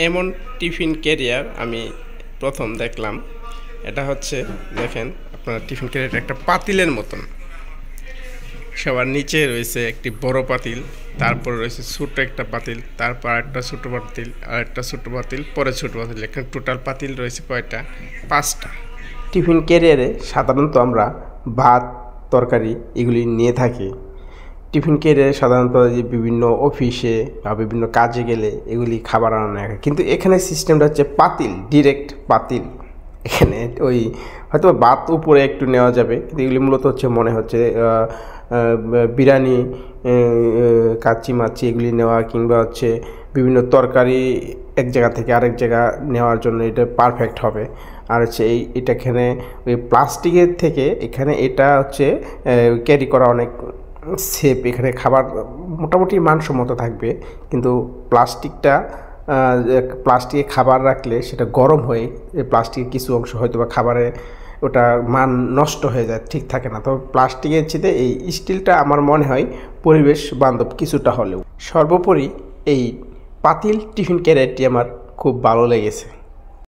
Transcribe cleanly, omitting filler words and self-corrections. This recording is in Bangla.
এমন টিফিন ক্যারিয়ার আমি প্রথম দেখলাম। এটা হচ্ছে দেখেন আপনার টিফিন ক্যারিয়ারটা একটা পাতিলের মতন। সবার নিচে রয়েছে একটি বড় পাতিল, তারপর রয়েছে ছোট একটা পাতিল, তারপর একটা ছোট পাতিল, আর একটা ছোট পাতিল, পরে ছোট পাতিল। এখানে টোটাল পাতিল রয়েছে কয়টা? 5টা। টিফিন ক্যারিয়ারে সাধারণত আমরা ভাত, তরকারি এগুলি নিয়ে থাকি। টিফিন ক্যারিয়ারে সাধারণত যে বিভিন্ন অফিসে বা বিভিন্ন কাজে গেলে এগুলি খাবার আনা হয়, কিন্তু এখানে সিস্টেমটা হচ্ছে পাতিল, ডিরেক্ট পাতিল। এখানে ওই হয়তো ভাত উপরে একটু নেওয়া যাবে, কিন্তু এগুলি মূলত হচ্ছে মনে হচ্ছে বিরিয়ানি, কাচ্চি মাচ্চি এগুলি নেওয়া, কিংবা হচ্ছে বিভিন্ন তরকারি এক জায়গা থেকে আরেক জায়গা নেওয়ার জন্য এটা পারফেক্ট হবে। আর হচ্ছে এটা এখানে ওই প্লাস্টিকের থেকে এখানে এটা হচ্ছে ক্যারি করা অনেক সেফ। এখানে খাবার মোটামুটি মানসম্মত থাকবে, কিন্তু প্লাস্টিকে খাবার রাখলে সেটা গরম হয়ে প্লাস্টিকের কিছু অংশ হয়তো বা খাবারে ওটা মান নষ্ট হয়ে যায়, ঠিক থাকে না। তো প্লাস্টিকের চেয়ে এই স্টিলটা আমার মনে হয় পরিবেশ বান্ধব কিছুটা হলেও। সর্বোপরি এই পাতিল টিফিন ক্যারিয়ারটি আমার খুব ভালো লেগেছে।